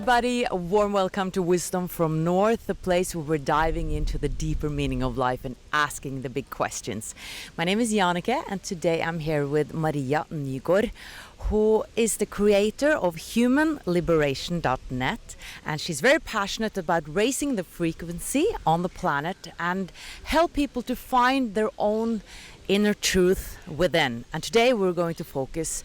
everybody, a warm welcome to Wisdom from North, the place where we're diving into the deeper meaning of life and asking the big questions. My name is Jannike, and today I'm here with Maria Nyegaard, who is the creator of humanliberation.net, and she's very passionate about raising the frequency on the planet and help people to find their own inner truth within. And today we're going to focus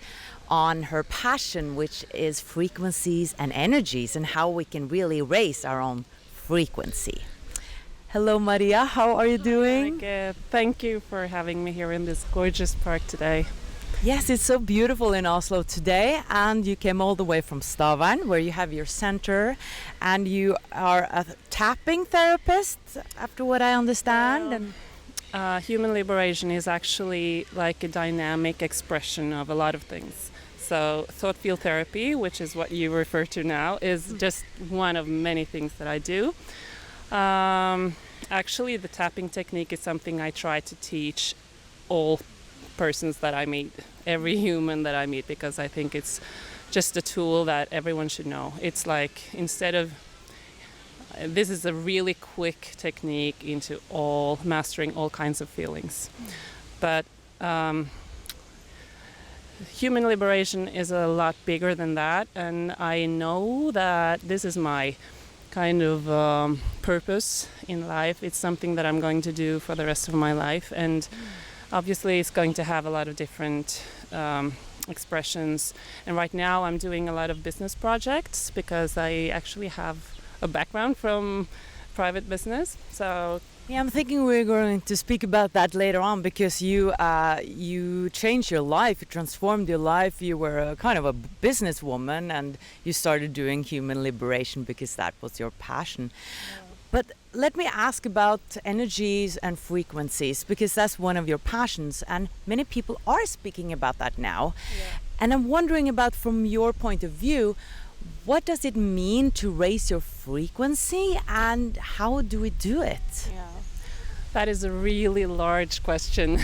on her passion, which is frequencies and energies, and how we can really raise our own frequency. Hello Maria, how are you doing? Thank you for having me here in this gorgeous park today. Yes, it's so beautiful in Oslo today, and you came all the way from Stavern, where you have your center, and you are a tapping therapist, after what I understand. Human liberation is actually like a dynamic expression of a lot of things. So thought field therapy, which is what you refer to now, is just one of many things that I do. Actually, the tapping technique is something I try to teach all persons that I meet, every human that I meet, because I think it's just a tool that everyone should know. It's like, this is a really quick technique into mastering all kinds of feelings. But human liberation is a lot bigger than that, and I know that this is my kind of purpose in life. It's something that I'm going to do for the rest of my life, and obviously it's going to have a lot of different expressions. And right now I'm doing a lot of business projects because I actually have a background from private business. So yeah, I'm thinking we're going to speak about that later on, because you changed your life, you transformed your life. You were a kind of a businesswoman, and you started doing human liberation because that was your passion. Yeah. But let me ask about energies and frequencies, because that's one of your passions, and many people are speaking about that now. Yeah. And I'm wondering about, from your point of view, what does it mean to raise your frequency, and how do we do it? Yeah, that is a really large question.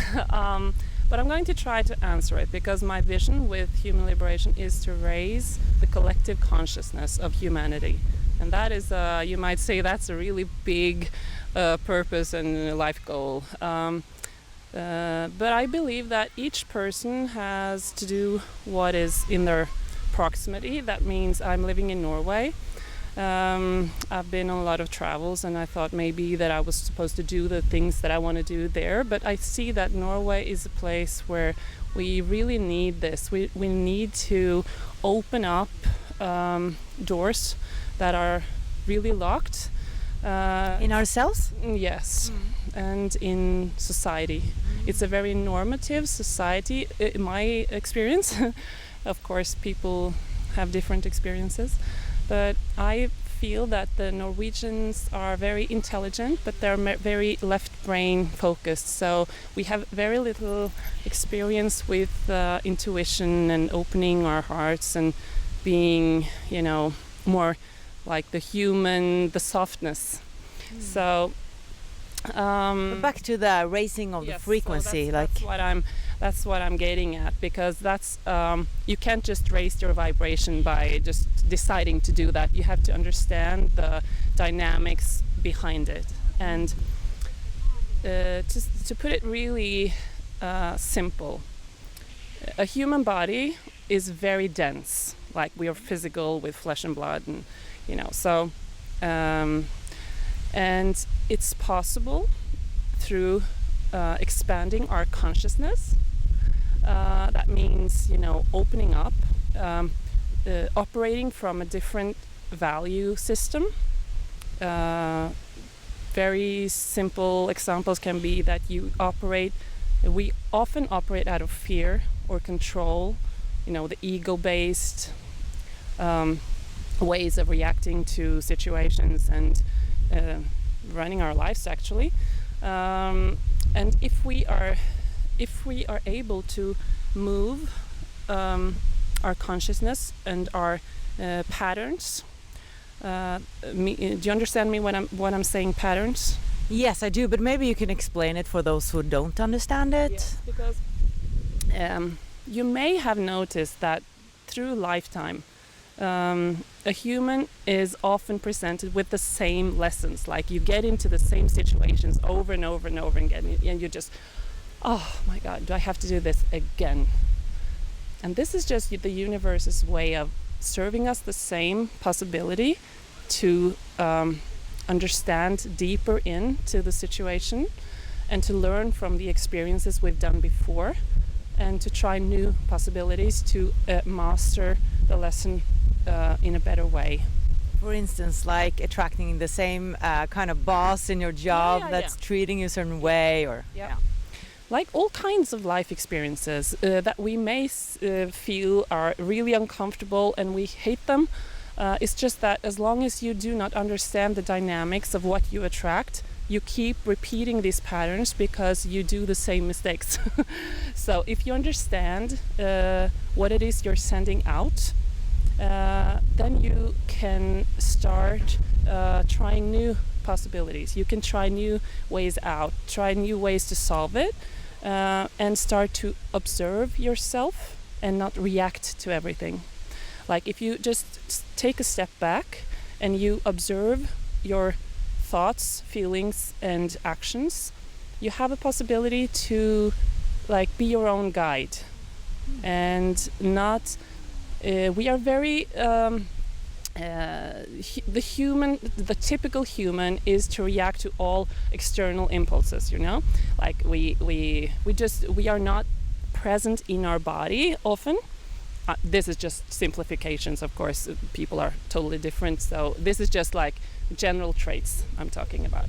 But I'm going to try to answer it, because my vision with human liberation is to raise the collective consciousness of humanity. And that is, you might say, that's a really big purpose and life goal. But I believe that each person has to do what is in their proximity. That means I'm living in Norway. I've been on a lot of travels, and I thought maybe that I was supposed to do the things that I want to do there, but I see that Norway is a place where we really need this. We need to open up doors that are really locked. In ourselves? Yes, and in society. It's a very normative society, in my experience. Of course, people have different experiences, but I feel that the Norwegians are very intelligent, but they're very left-brain focused. So we have very little experience with intuition and opening our hearts and being, more like the human, the softness. So back to the raising of the frequency. So that's what I'm getting at, because that's you can't just raise your vibration by just deciding to do that. You have to understand the dynamics behind it. And just to put it really simple, a human body is very dense. Like, we are physical with flesh and blood, and so and it's possible through expanding our consciousness. That means, opening up, operating from a different value system. Very simple examples can be that we often operate out of fear or control, the ego-based ways of reacting to situations and running our lives, actually. And if we are able to move our consciousness and our patterns, do you understand me when I'm saying patterns? Yes, I do, but maybe you can explain it for those who don't understand it. Yes, because you may have noticed that through lifetime A human is often presented with the same lessons. Like you get into the same situations over and over and over again, and you just, oh my God, do I have to do this again? And this is just the universe's way of serving us the same possibility to understand deeper into the situation and to learn from the experiences we've done before and to try new possibilities to master the lesson in a better way. For instance, like attracting the same kind of boss in your job that's treating you a certain way, or like all kinds of life experiences that we may feel are really uncomfortable and we hate them. It's just that as long as you do not understand the dynamics of what you attract, you keep repeating these patterns because you do the same mistakes. So if you understand what it is you're sending out, then you can start trying new possibilities. You can try new ways out, try new ways to solve it, and start to observe yourself and not react to everything. Like if you just take a step back and you observe your thoughts, feelings, and actions, you have a possibility to like be your own guide and not. We are very the typical human is to react to all external impulses. You know, like we are not present in our body often. This is just simplifications, of course. People are totally different, so this is just like general traits I'm talking about.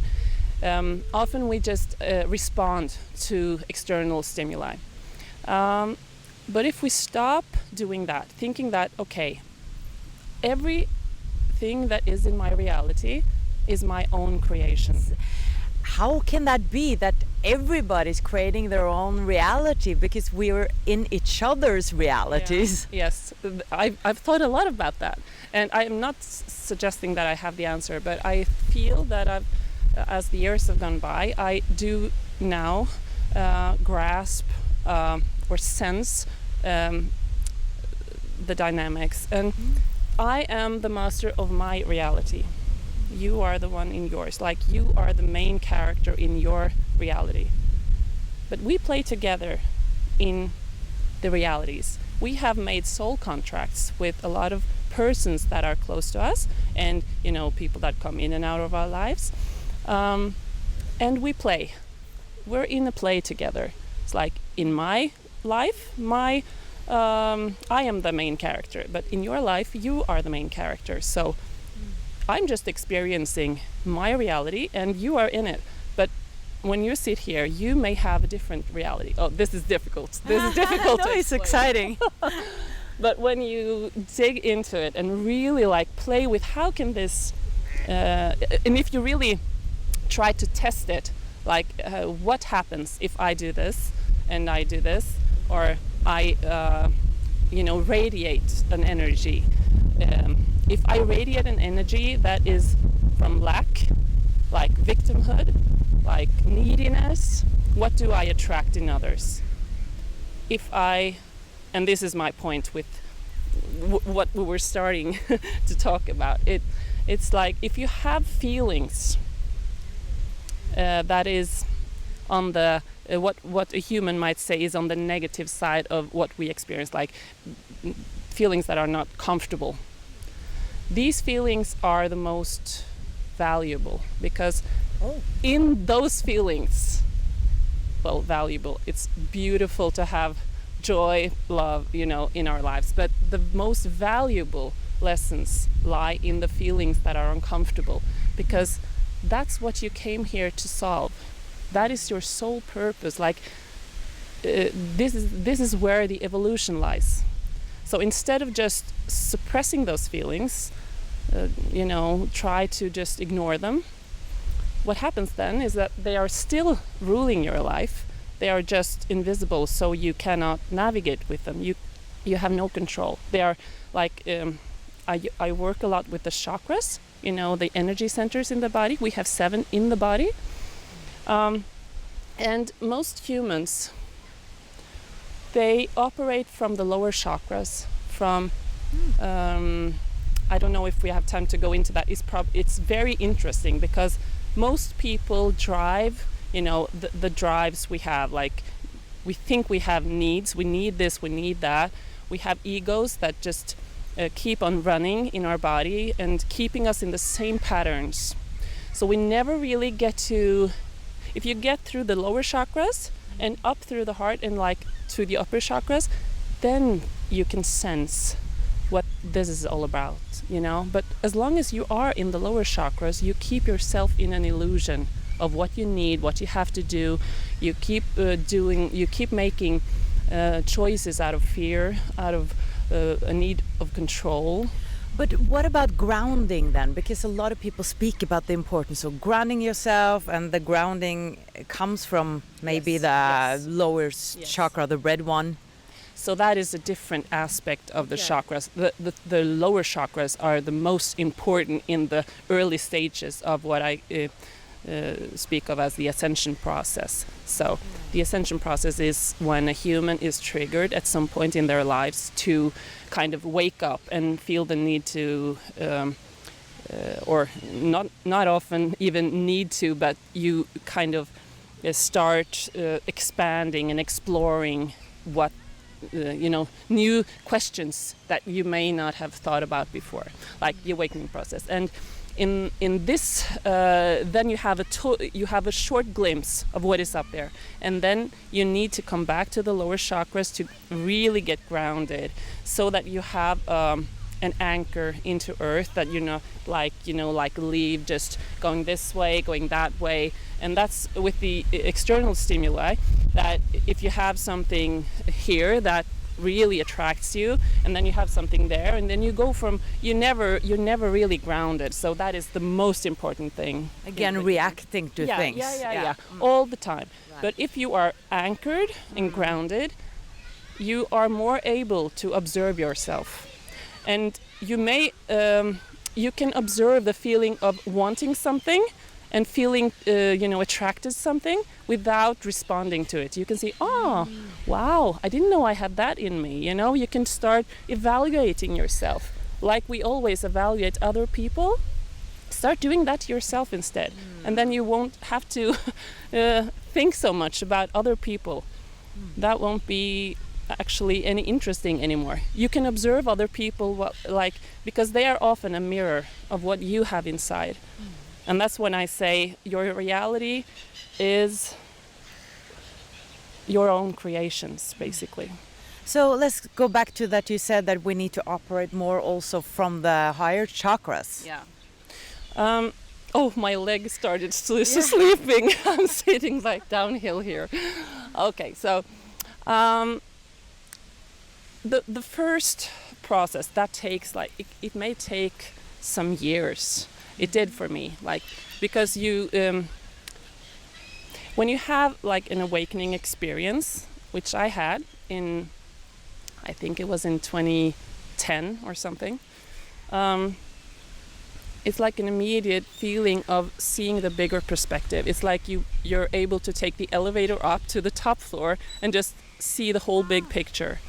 Often we just respond to external stimuli. But if we stop doing that, thinking that, okay, everything that is in my reality is my own creation. How can that be that everybody's creating their own reality, because we're in each other's realities? Yeah. Yes, I've thought a lot about that, and I am not suggesting that I have the answer, but I feel that as the years have gone by, I do now grasp or sense the dynamics, and I am the master of my reality. You are the one in yours. Like you are the main character in your reality. But we play together in the realities. We have made soul contracts with a lot of persons that are close to us, and people that come in and out of our lives. And we play. We're in a play together. It's like in my life, I am the main character, but in your life, you are the main character. So I'm just experiencing my reality and you are in it. But when you sit here, you may have a different reality. Oh, this is difficult. This is difficult to explain. It's exciting. But when you dig into it and really like play with how can this, and if you really try to test it, like what happens if I do this and I do this, or I radiate an energy. If I radiate an energy that is from lack, like victimhood, like neediness, what do I attract in others? And this is my point with what we were starting to talk about, it's like if you have feelings that is on the what a human might say is on the negative side of what we experience, like feelings that are not comfortable. These feelings are the most valuable because in those feelings, valuable, it's beautiful to have joy, love, in our lives, but the most valuable lessons lie in the feelings that are uncomfortable, because that's what you came here to solve. That is your sole purpose. Like this is where the evolution lies. So instead of just suppressing those feelings, try to just ignore them, what happens then is that they are still ruling your life. They are just invisible, so you cannot navigate with them. You have no control. They are like I work a lot with the chakras, the energy centers in the body. We have 7 in the body. And most humans, they operate from the lower chakras, from I don't know if we have time to go into that. It's very interesting because most people drive, the drives we have, like we think we have needs, we need this, we need that. We have egos that just keep on running in our body and keeping us in the same patterns. So we never really get to, if you get through the lower chakras and up through the heart and like to the upper chakras, then you can sense what this is all about, But as long as you are in the lower chakras, you keep yourself in an illusion of what you need, what you have to do. You keep you keep making choices out of fear, out of a need of control. But what about grounding then? Because a lot of people speak about the importance of grounding yourself, and the grounding comes from maybe the lower chakra, the red one. So that is a different aspect of the chakras. The lower chakras are the most important in the early stages of what I speak of as the ascension process. So the ascension process is when a human is triggered at some point in their lives to kind of wake up and feel the need to, or not often even need to, but you kind of start expanding and exploring what new questions that you may not have thought about before, like the awakening process. And in this, then you have a short glimpse of what is up there, and then you need to come back to the lower chakras to really get grounded, so that you have an anchor into earth that like leave just going this way, going that way. And that's with the external stimuli, that if you have something here that really attracts you, and then you have something there, and then you go from you're never really grounded. So that is the most important thing. Again, reacting to things. Yeah. All the time. Right. But if you are anchored and grounded, you are more able to observe yourself, and you may you can observe the feeling of wanting something and feeling attracted to something without responding to it. You can see, wow, I didn't know I had that in me. You can start evaluating yourself like we always evaluate other people. Start doing that to yourself instead, and then you won't have to think so much about other people. That won't be actually any interesting anymore. You can observe other people because they are often a mirror of what you have inside. And that's when I say your reality is your own creations, basically. So let's go back to that. You said that we need to operate more also from the higher chakras. Yeah. My leg started sleeping. I'm sitting like downhill here. Okay, so the first process that takes it may take some years. It did for me, because you, when you have an awakening experience, which I had I think it was in 2010 or something, it's like an immediate feeling of seeing the bigger perspective. It's like you're able to take the elevator up to the top floor and just see the whole big picture.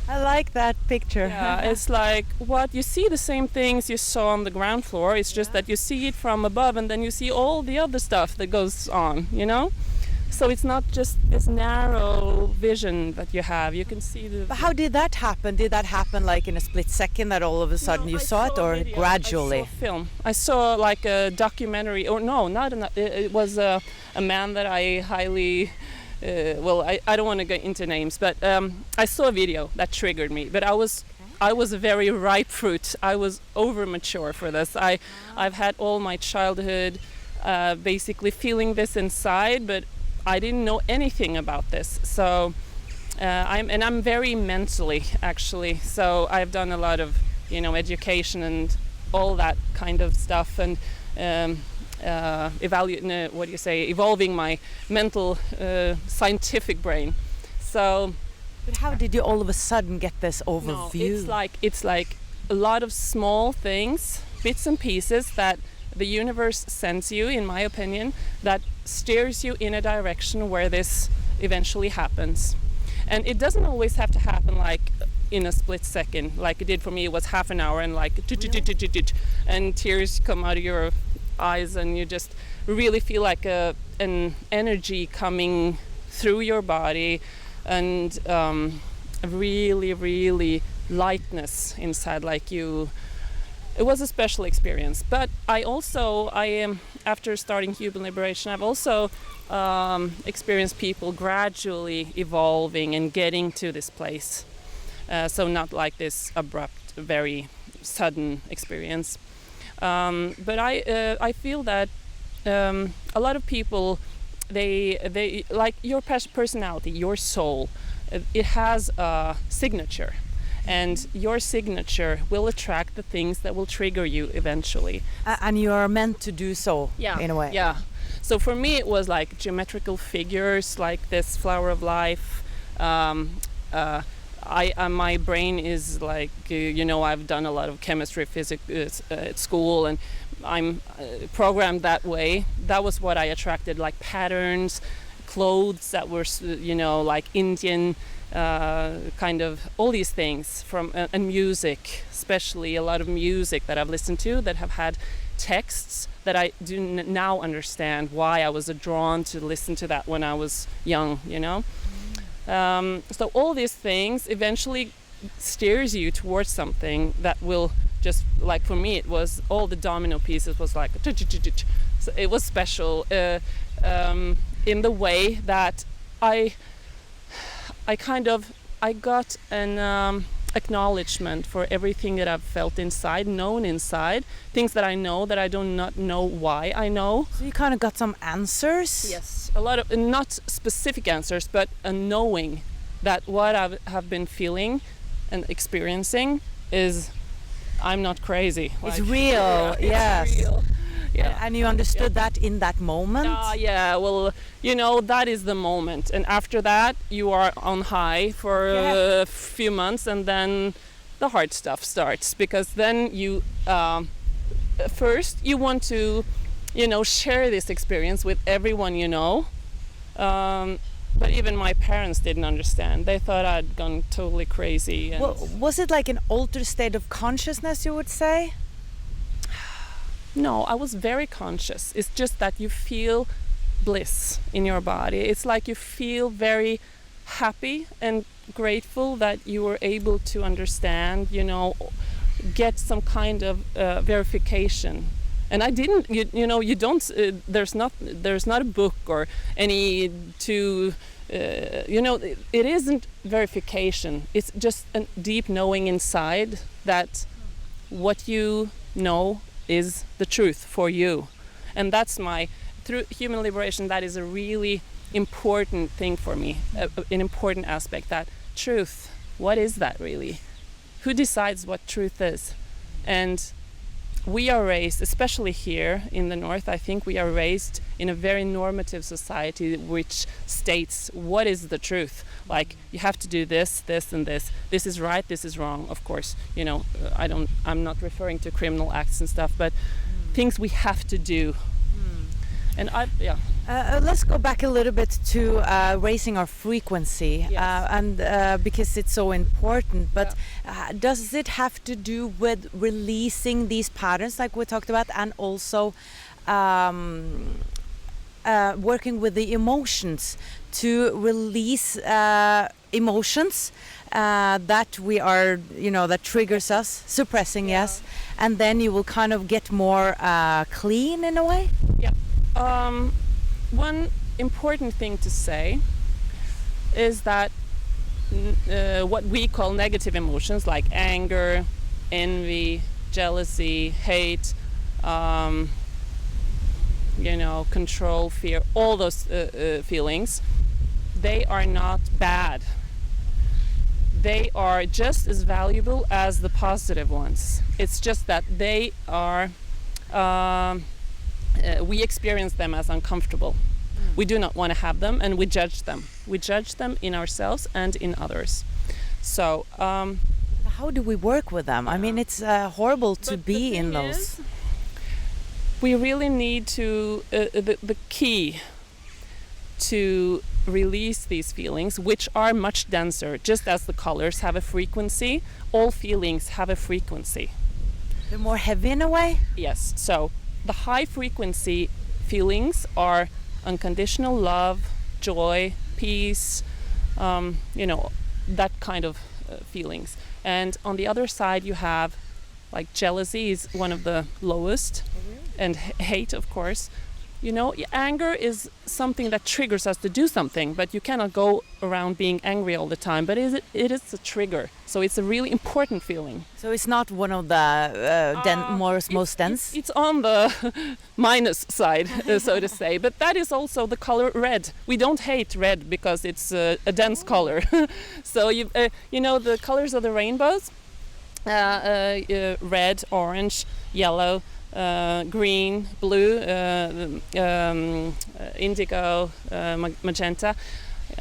I like that picture. Yeah, it's like what you see the same things you saw on the ground floor. It's just that you see it from above, and then you see all the other stuff that goes on, So it's not just this narrow vision that you have. You can see the... But how did that happen? Did that happen in a split second that all of a sudden you saw it, or gradually? I saw a film. I saw a documentary, or no, it was a man that I highly... I don't want to get into names, but I saw a video that triggered me. But I was a very ripe fruit. I was over mature for this. I've had all my childhood basically feeling this inside, but I didn't know anything about this. So I'm very mentally, actually. So I've done a lot of education and all that kind of stuff, and evolving my mental scientific brain. So but how did you all of a sudden get this overview? No, it's like a lot of small things, bits and pieces that the universe sends you, in my opinion, that steers you in a direction where this eventually happens. And it doesn't always have to happen in a split second, like it did for me. It was half an hour, and like and tears come out of your eyes, and you just really feel like an energy coming through your body, and really lightness inside, like you. It was a special experience. But I am after starting human liberation, I've also experienced people gradually evolving and getting to this place. So not like this abrupt, very sudden experience. But I feel that a lot of people, they like your personality, your soul. It has a signature. And your signature will attract the things that will trigger you eventually. And you are meant to do so, in a way. Yeah. So for me, it was like geometrical figures, like this flower of life. My brain is like, I've done a lot of chemistry, physics at school, and I'm programmed that way. That was what I attracted, like patterns, clothes that were, like Indian. Kind of all these things from and music, especially a lot of music that I've listened to that have had texts that I do now understand why I was drawn to listen to that when I was young, So all these things eventually steers you towards something that will just, like for me, it was all the domino pieces was like, so it was special in the way that I got an acknowledgement for everything that I've felt inside, known inside, things that I know that I do not know why I know. So you kind of got some answers? Yes, a lot of, not specific answers, but a knowing that what I have been feeling and experiencing is, I'm not crazy. It's real, yes. It's real. Yeah. And you understood that in that moment? Yeah, well, that is the moment. And after that, you are on high for a few months, and then the hard stuff starts. Because then you, first, you want to, share this experience with everyone you know. But even my parents didn't understand. They thought I'd gone totally crazy. And was it like an altered state of consciousness, you would say? No, I was very conscious. It's just that you feel bliss in your body. It's like you feel very happy and grateful that you were able to understand, get some kind of verification. And I didn't, you don't, there's not a book or any to, it isn't verification. It's just a deep knowing inside that what you know is the truth for you. And that's through human liberation, that is a really important thing for me, an important aspect, that truth. What is that really? Who decides what truth is? And we are raised, especially here in the North, I think we are raised in a very normative society which states what is the truth. Like, you have to do this, this, and this. This is right, this is wrong. Of course, I'm not referring to criminal acts and stuff, but things we have to do. And let's go back a little bit to raising our frequency, and because it's so important. But does it have to do with releasing these patterns, like we talked about, and also working with the emotions to release emotions that we are, that triggers us, suppressing us, and then you will kind of get more clean in a way? Yeah. One important thing to say is that what we call negative emotions, like anger, envy, jealousy, hate, control, fear, all those feelings, they are not bad. They are just as valuable as the positive ones. It's just that they are we experience them as uncomfortable. We do not want to have them, and we judge them. We judge them in ourselves and in others. So how do we work with them? I mean, it's horrible to be in those. We really need to, the key to release these feelings, which are much denser. Just as the colors have a frequency, all feelings have a frequency. They're more heavy in a way? Yes. So the high frequency feelings are unconditional love, joy, peace, that kind of feelings. And on the other side, you have like jealousy is one of the lowest, and hate, of course. Anger is something that triggers us to do something, but you cannot go around being angry all the time. But it is a trigger, so it's a really important feeling. So it's not one of the most dense? It's on the minus side, so to say. But that is also the color red. We don't hate red because it's a dense color. So the colors of the rainbows, red, orange, yellow, green, blue, indigo, magenta,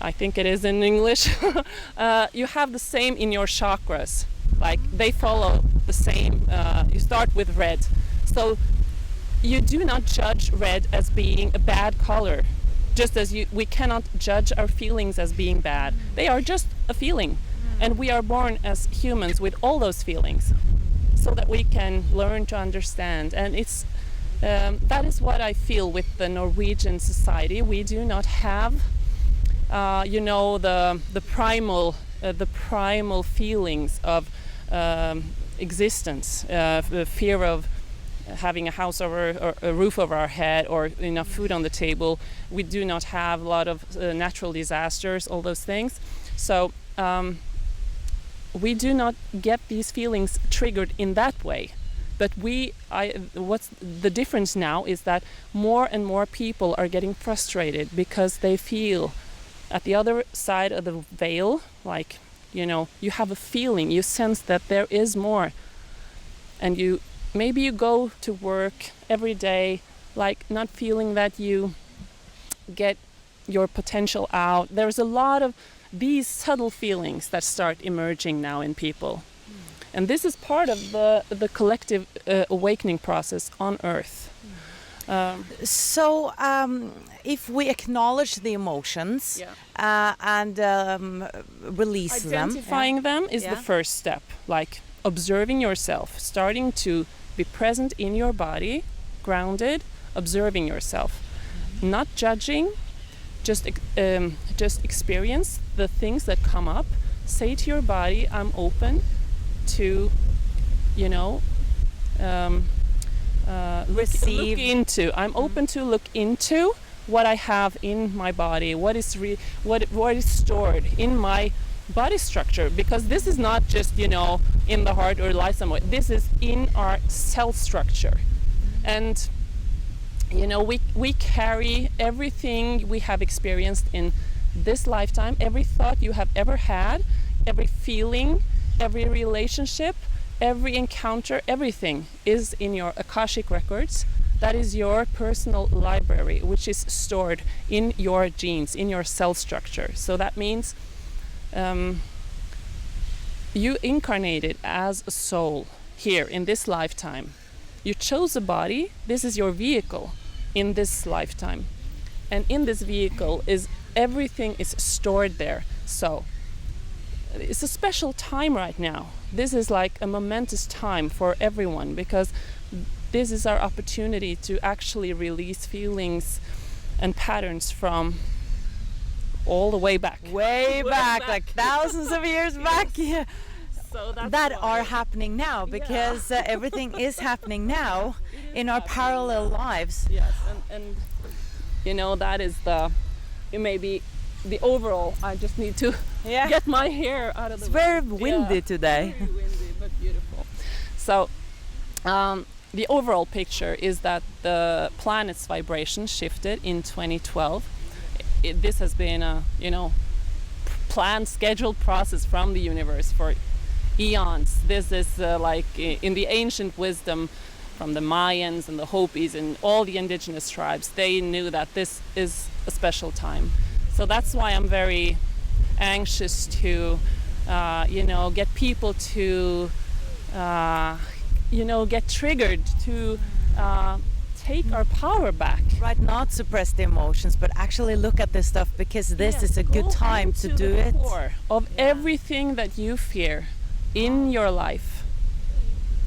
I think it is in English. You have the same in your chakras. Like they follow the same. You start with red. So you do not judge red as being a bad color. Just as we cannot judge our feelings as being bad. They are just a feeling. And we are born as humans with all those feelings, so that we can learn to understand. And it's that is what I feel with the Norwegian society. We do not have the primal feelings of existence, the fear of having a house over, or a roof over our head, or enough food on the table. We do not have a lot of natural disasters, all those things. So we do not get these feelings triggered in that way. But what's the difference now is that more and more people are getting frustrated because they feel at the other side of the veil, like, you have a feeling, you sense that there is more. And maybe you go to work every day, like not feeling that you get your potential out. There's a lot of these subtle feelings that start emerging now in people. And this is part of the collective awakening process on Earth. So if we acknowledge the emotions and release them. Identifying them is the first step. Like observing yourself, starting to be present in your body, grounded, observing yourself. Not judging, just experience the things that come up. Say to your body, I'm open to, receive. Look into. I'm open to look into what I have in my body, what is stored in my body structure, because this is not just in the heart or lies somewhere. This is in our cell structure, and we carry everything we have experienced in this lifetime, every thought you have ever had, every feeling, every relationship, every encounter, everything is in your Akashic records. That is your personal library, which is stored in your genes, in your cell structure. So that means you incarnated as a soul here in this lifetime. You chose a body. This is your vehicle in this lifetime. And in this vehicle everything is stored there. So it's a special time right now. This is like a momentous time for everyone, because this is our opportunity to actually release feelings and patterns from all the way back. Way back, like thousands of years back. Yeah. So that are happening now, because everything is happening now in our parallel lives. Yes, and that is maybe the overall. I just need to get my hair out of the way. It's very windy today. Very windy, but beautiful. So the overall picture is that the planet's vibration shifted in 2012. This has been a planned, scheduled process from the universe for eons. This is like in the ancient wisdom from the Mayans and the Hopis and all the indigenous tribes. They knew that this is a special time. So that's why I'm very anxious to get people to get triggered, to take our power back. Right, not suppress the emotions, but actually look at this stuff, because this is a good time to do it. Core of everything that you fear in your life.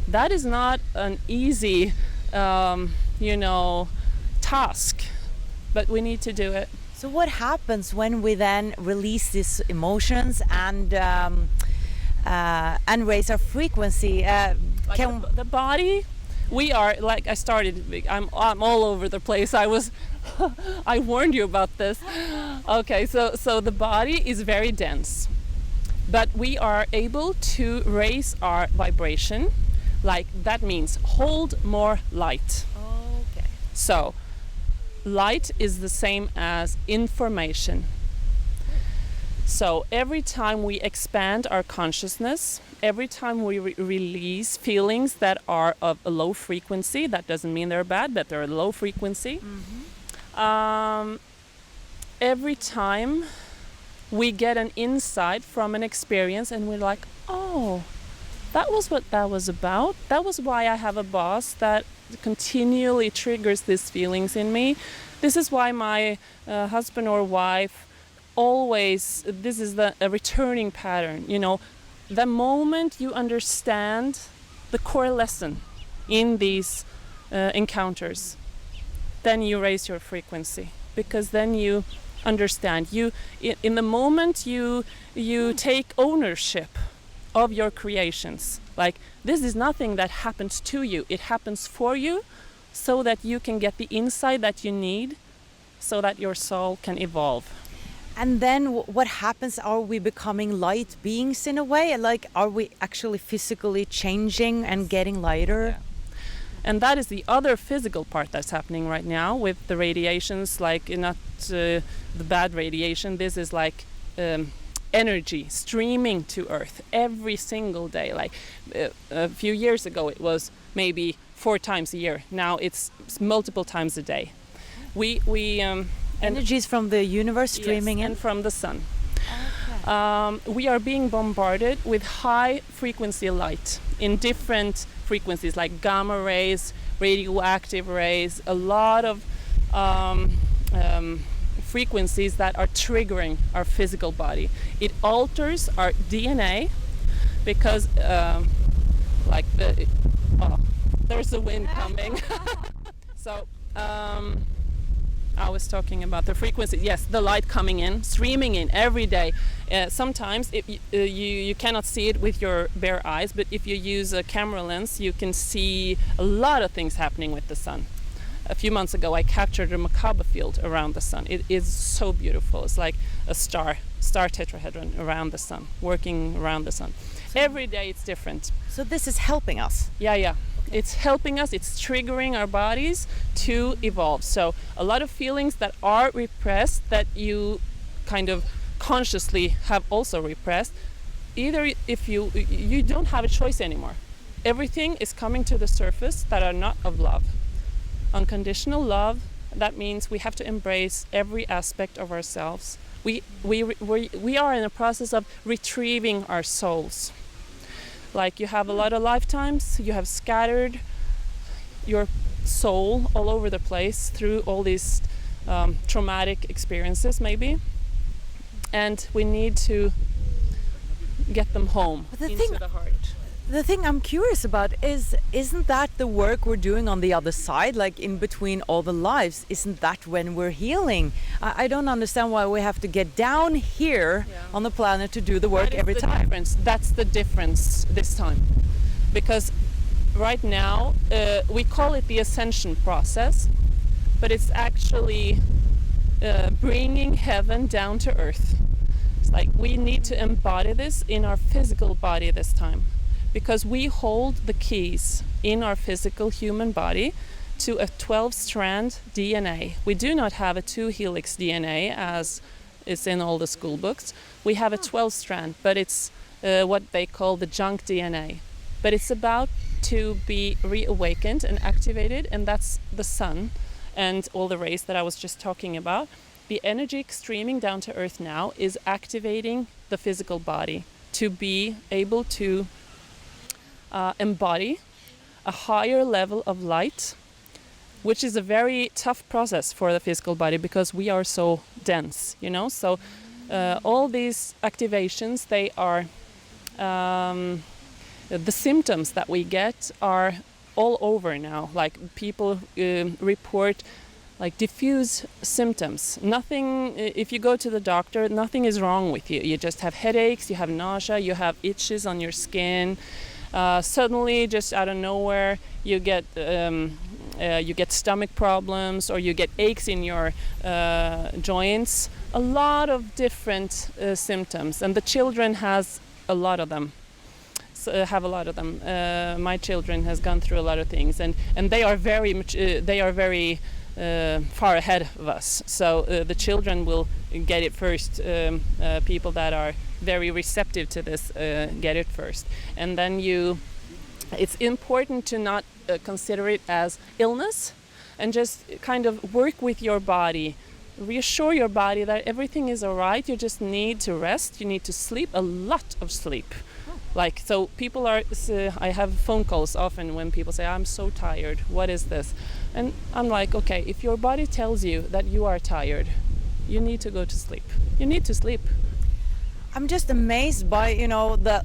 That is not an easy, task, but we need to do it. So what happens when we then release these emotions and raise our frequency? The body, we are, like I started, I'm all over the place. I warned you about this. Okay, so the body is very dense, but we are able to raise our vibration. Like, that means hold more light. Okay. So light is the same as information. So every time we expand our consciousness, every time we release feelings that are of a low frequency, that doesn't mean they're bad, but they're a low frequency. Every time we get an insight from an experience and we're like, oh, that was what that was about. That was why I have a boss that continually triggers these feelings in me. This is why my husband or wife always, this is a returning pattern. The moment you understand the core lesson in these encounters, then you raise your frequency, because then you understand. In the moment you take ownership of your creations. Like, this is nothing that happens to you, it happens for you, so that you can get the insight that you need, so that your soul can evolve. And then what happens? Are we becoming light beings in a way? Like, are we actually physically changing and getting lighter? Yeah. And that is the other physical part that's happening right now with the radiations, like not the bad radiation. This is like energy streaming to Earth every single day. Like a few years ago it was maybe 4 times a year. Now it's multiple times a day. Energies from the universe streaming in? And from the sun. Okay. We are being bombarded with high frequency light in different frequencies, like gamma rays, radioactive rays, a lot of frequencies that are triggering our physical body. It alters our DNA because there's a wind coming. So I was talking about the frequency. Yes, the light coming in, streaming in every day. Sometimes you cannot see it with your bare eyes, but if you use a camera lens, you can see a lot of things happening with the sun. A few months ago, I captured a macabre field around the sun. It is so beautiful. It's like a star tetrahedron around the sun, working around the sun. Every day it's different. So this is helping us? Yeah. Okay. It's helping us, it's triggering our bodies to evolve. So a lot of feelings that are repressed, that you kind of consciously have also repressed, either if you don't have a choice anymore. Everything is coming to the surface that are not of love. Unconditional love, that means we have to embrace every aspect of ourselves. We are in a process of retrieving our souls. Like, you have a lot of lifetimes, you have scattered your soul all over the place through all these traumatic experiences maybe, and we need to get them home into the heart. The thing I'm curious about is, isn't that the work we're doing on the other side, like in between all the lives? Isn't that when we're healing? I don't understand why we have to get down here on the planet to do the work every time. That's the difference this time. Because right now, we call it the Ascension process, but it's actually bringing heaven down to earth. It's like we need to embody this in our physical body this time. Because we hold the keys in our physical human body to a 12-strand DNA. We do not have a 2-helix DNA as is in all the school books. We have a 12-strand, but it's what they call the junk DNA. But it's about to be reawakened and activated, and that's the sun and all the rays that I was just talking about. The energy streaming down to earth now is activating the physical body to be able to embody a higher level of light which is a very tough process for the physical body because we are so dense, you know. So all these activations, they are the symptoms that we get are all over now. Like people report like diffuse symptoms. Nothing, if you go to the doctor, nothing is wrong with you. You just have headaches, you have nausea, you have itches on your skin. Suddenly, just out of nowhere, you get stomach problems, or you get aches in your joints. A lot of different symptoms, and the children has a lot of them. Have a lot of them. My children has gone through a lot of things, and they are very much. They are very far ahead of us. So the children will get it first. People that are very receptive to this get it first, and then it's important to not consider it as illness, and just kind of work with your body, reassure your body that everything is all right. You just need to rest, you need to sleep, a lot of sleep. Like, so people are, I have phone calls often when people say, I'm so tired, what is this? And I'm like, okay, if your body tells you that you are tired, you need to go to sleep. You need to sleep. I'm just amazed by, you know, the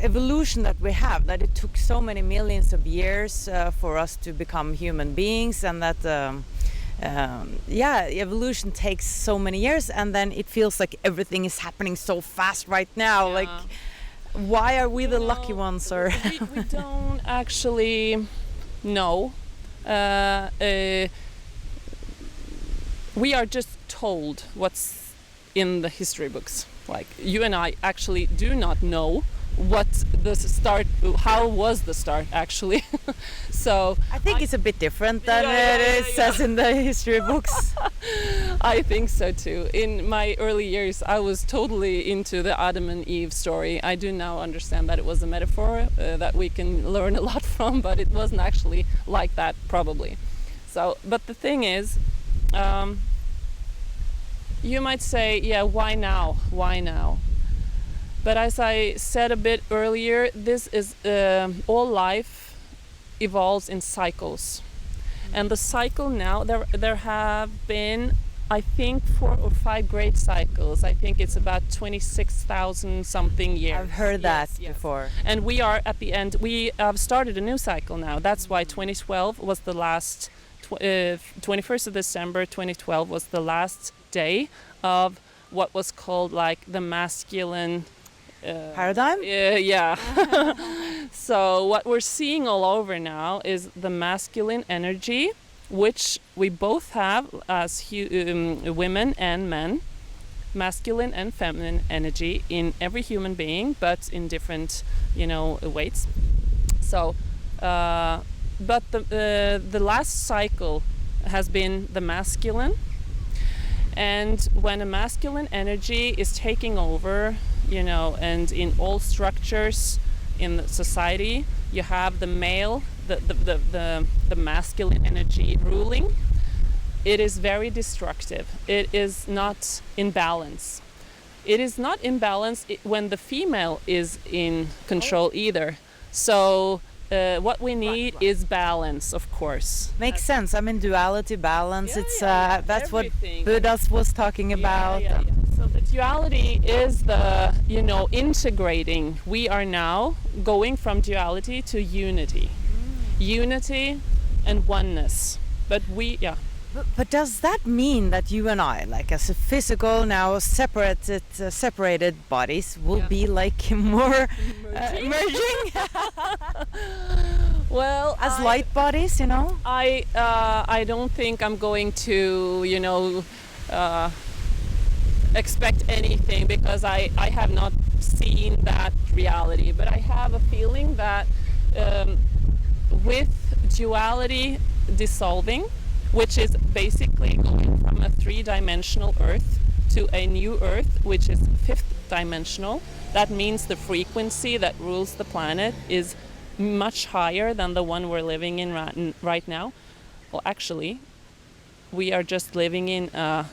evolution that we have, that it took so many millions of years for us to become human beings, and that evolution takes so many years, and then it feels like everything is happening so fast right now. Yeah. Like, why are we the lucky ones? Or we don't actually know. We are just told what's in the history books. Like, you and I actually do not know how was the start actually. So I think it's a bit different than it says in the history books. I think so too. In my early years, I was totally into the Adam and Eve story. I do now understand that it was a metaphor that we can learn a lot from, but it wasn't actually like that, probably. So, but the thing is, you might say, yeah, why now? Why now? But as I said a bit earlier, this is all life evolves in cycles. And the cycle now, there have been, I think, 4 or 5 great cycles. I think it's about 26,000 something years. I've heard that before. And we are at the end. We have started a new cycle now. That's why 2012 was the last, 21st of December 2012 was the last day of what was called like the masculine paradigm? Yeah. So what we're seeing all over now is the masculine energy, which we both have as women and men, masculine and feminine energy in every human being, but in different, weights. So, but the last cycle has been the masculine, and when a masculine energy is taking over, and in all structures in the society, you have the male, the masculine energy ruling. It is very destructive. It is not in balance. It is not in balance when the female is in control either. So what we need is balance, of course. Makes sense. I mean, duality, balance. That's everything. What Buddha was talking about. Yeah. So the duality is the, integrating. We are now going from duality to unity. Unity and oneness. But But does that mean that you and I, like as a physical now separated bodies, will be like more merging? Well, as light bodies, I don't think I'm going to, expect anything, because I have not seen that reality. But I have a feeling that with duality dissolving, which is basically going from a 3-dimensional Earth to a new Earth, which is 5th dimensional. That means the frequency that rules the planet is much higher than the one we're living in right now. Well, actually, we are just living in a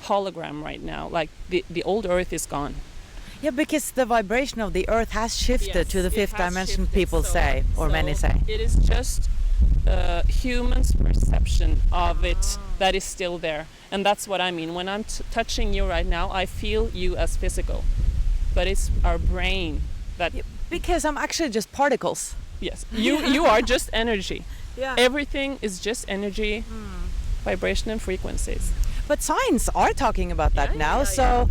hologram right now. Like the old Earth is gone. Yeah, because the vibration of the Earth has shifted to the 5th dimension, shifted. people say, or many say. It is just humans' perception of it that is still there. And that's what I mean. When I'm touching you right now, I feel you as physical. But it's our brain that... Because I'm actually just particles. Yes, you are just energy. Yeah. Everything is just energy, vibration and frequencies. But science are talking about that now, so...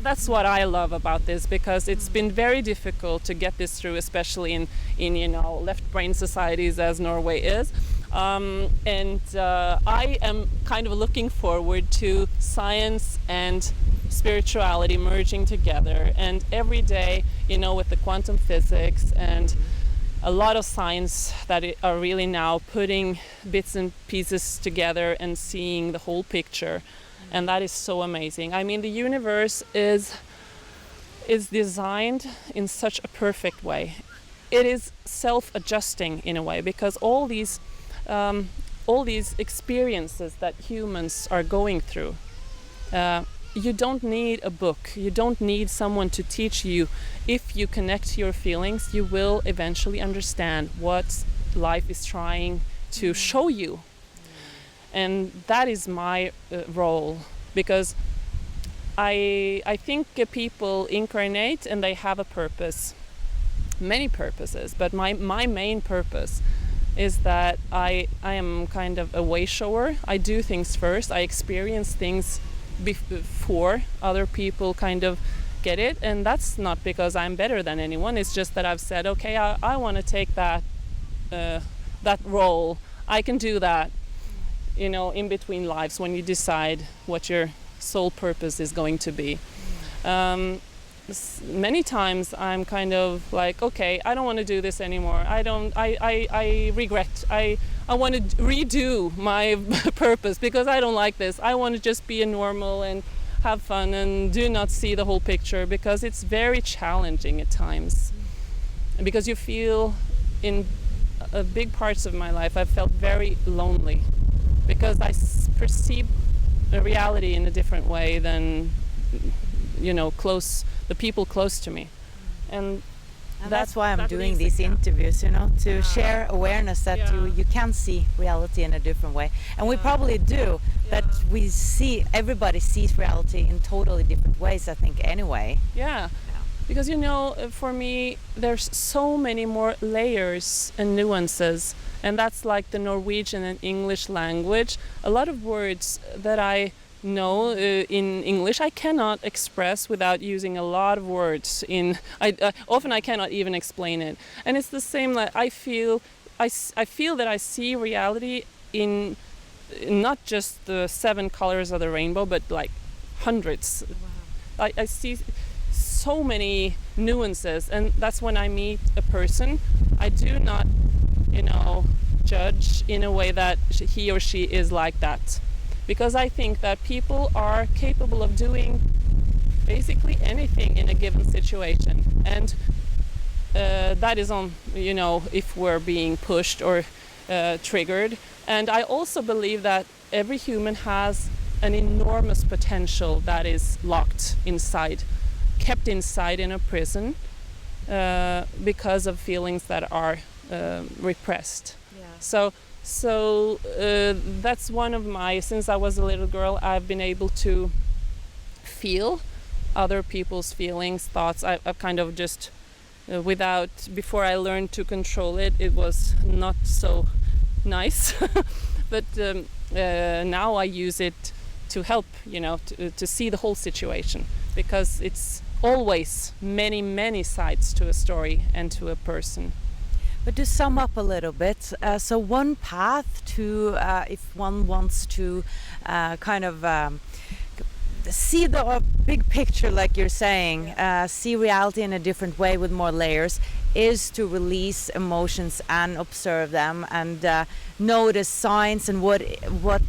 That's what I love about this, because it's been very difficult to get this through, especially in left brain societies as Norway is. I am kind of looking forward to science and spirituality merging together. And every day, with the quantum physics and a lot of science that are really now putting bits and pieces together and seeing the whole picture. And that is so amazing. I mean, the universe is designed in such a perfect way. It is self-adjusting in a way, because all these experiences that humans are going through, you don't need a book, you don't need someone to teach you. If you connect your feelings, you will eventually understand what life is trying to show you. And that is my role, because I think people incarnate and they have a purpose, many purposes, but my main purpose is that I am kind of a way shower. I do things first, I experience things before other people kind of get it, and that's not because I'm better than anyone. It's just that I've said, okay, I want to take that role. I can do that, in between lives, when you decide what your soul purpose is going to be. Many times I'm kind of like, okay, I don't want to do this anymore. I regret. I want to redo my purpose because I don't like this. I want to just be a normal and have fun and do not see the whole picture, because it's very challenging at times. Because you feel, in big parts of my life, I felt very lonely, because I perceive the reality in a different way than the people close to me. And that's why I'm doing these interviews, to share awareness that you can see reality in a different way. And we probably do, that everybody sees reality in totally different ways, I think, anyway. Yeah. Because, for me, there's so many more layers and nuances. And that's like the Norwegian and English language. A lot of words that I know in English I cannot express without using a lot of words. Often I cannot even explain it. And it's the same that I feel that I see reality in not just the 7 colors of the rainbow, but like hundreds. Wow. I see so many nuances, and that's when I meet a person. I do not, judge in a way that he or she is like that. Because I think that people are capable of doing basically anything in a given situation. And that is on, if we're being pushed or triggered. And I also believe that every human has an enormous potential that is locked inside, kept inside in a prison because of feelings that are repressed. Yeah. So that's one of since I was a little girl, I've been able to feel other people's feelings, thoughts. I've kind of just, before I learned to control it, it was not so nice. But now I use it to help, to see the whole situation, because it's always many, many sides to a story and to a person. But to sum up a little bit, so one path to, if one wants to see the big picture, like you're saying, see reality in a different way with more layers, is to release emotions and observe them, and notice signs and what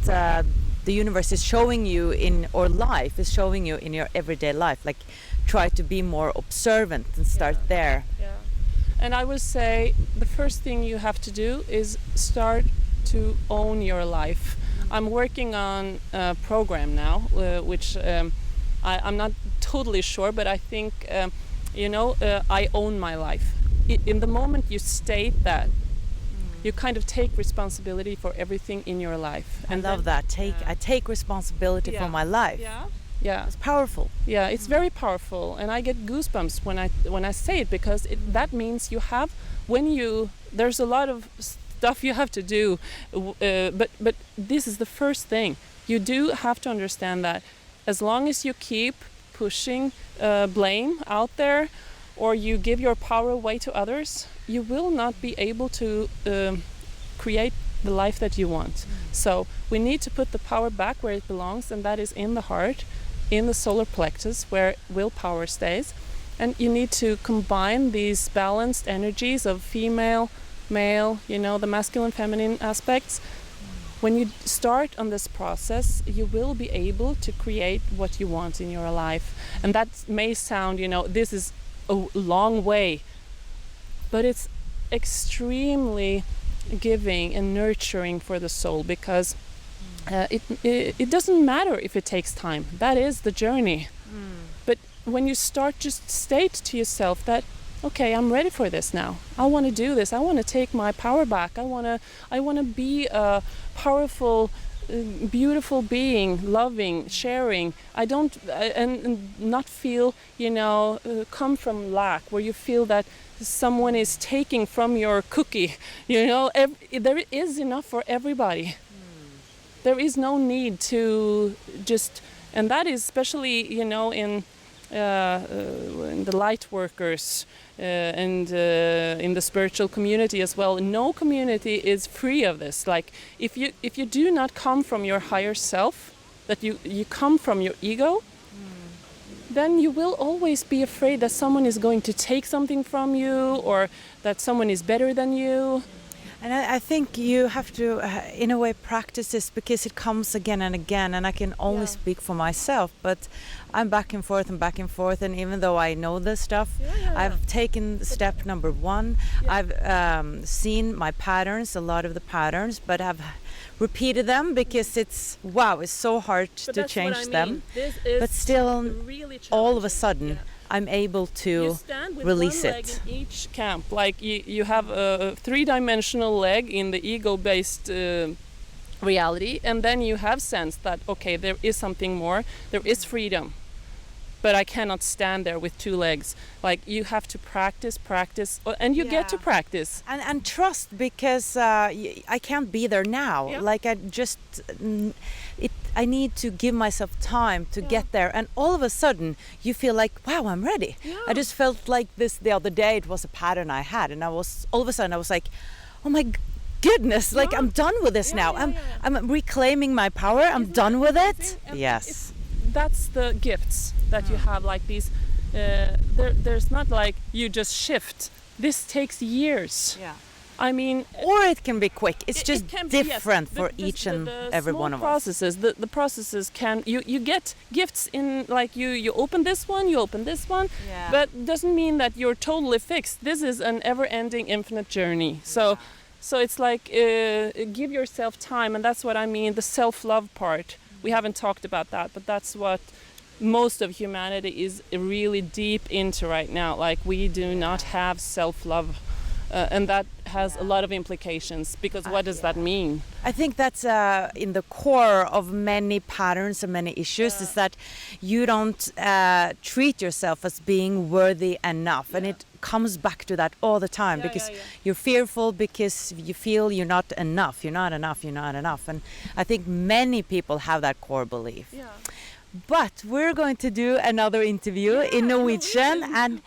the universe is showing you or life is showing you in your everyday life. Like, try to be more observant and start there. Yeah. And I would say the first thing you have to do is start to own your life. I'm working on a program now, which I'm not totally sure, but I think, I own my life. In the moment you state that, you kind of take responsibility for everything in your life. I love that. I take responsibility for my life. Yeah, it's powerful. Yeah, it's very powerful, and I get goosebumps when I say it, because that means you have, there's a lot of stuff you have to do, but this is the first thing. You do have to understand that as long as you keep pushing blame out there, or you give your power away to others, you will not be able to create the life that you want. So we need to put the power back where it belongs, and that is in the heart, in the solar plexus, where willpower stays. And you need to combine these balanced energies of female, male, the masculine, feminine aspects. When you start on this process, you will be able to create what you want in your life. And that may sound, this is a long way, but it's extremely giving and nurturing for the soul, because it doesn't matter if it takes time. That is the journey. But when you start, just state to yourself that, okay, I'm ready for this now. I want to do this. I want to take my power back. I want to be a powerful, beautiful being, loving, sharing. I don't and not feel, come from lack, where you feel that someone is taking from your cookie. There is enough for everybody. There is no need to just, and that is especially, in the light workers and in the spiritual community as well. No community is free of this. Like if you do not come from your higher self, that you come from your ego, then you will always be afraid that someone is going to take something from you, or that someone is better than you. And I think you have to, in a way, practice this, because it comes again and again. And I can only speak for myself, but I'm back and forth. And even though I know this stuff, I've taken step number 1. I've seen my patterns, a lot of the patterns, but I've repeated them because it's so hard to change them. But still, really all of a sudden, I'm able to release it. You stand with one leg in each camp. Like you have a 3-dimensional leg in the ego-based reality, and then you have sensed that, okay, there is something more, there is freedom, but I cannot stand there with 2 legs. Like you have to practice, and you get to practice. And trust, because I can't be there now. Yeah. Like I need to give myself time to get there, and all of a sudden you feel like, wow, I'm ready. I just felt like this the other day. It was a pattern I had, and all of a sudden I was like, oh my goodness, like I'm done with this now. I'm reclaiming my power. I'm done with it. Yes, that's the gifts that you have. Like these, there's not like you just shift. This takes years. I mean, or it can be quick. It's just different for each and every one of us. The processes can, you get gifts in, like you open this one, but doesn't mean that you're totally fixed. This is an ever-ending, infinite journey. So it's like give yourself time, and that's what I mean. The self-love part. We haven't talked about that, but that's what most of humanity is really deep into right now. Like we do not have self-love. And that has a lot of implications, because what does that mean? I think that's in the core of many patterns and many issues, is that you don't treat yourself as being worthy enough. And it comes back to that all the time, because you're fearful, because you feel you're not enough. And I think many people have that core belief. But we're going to do another interview in Norwegian, and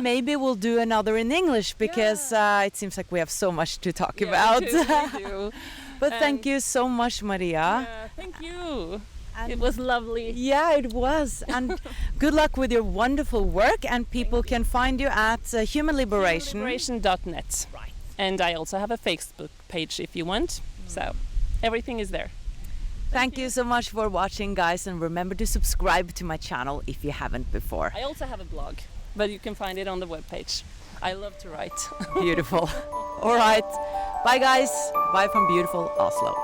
maybe we'll do another in English, because it seems like we have so much to talk about. We do. But thank you so much, Maria. Thank you. It was lovely. Yeah, it was. And good luck with your wonderful work. And people can find you at humanliberation.net. Right. And I also have a Facebook page if you want. So everything is there. Thank you so much for watching, guys, and remember to subscribe to my channel if you haven't before. I also have a blog, but you can find it on the webpage. I love to write. Beautiful. All right. Bye, guys. Bye from beautiful Oslo.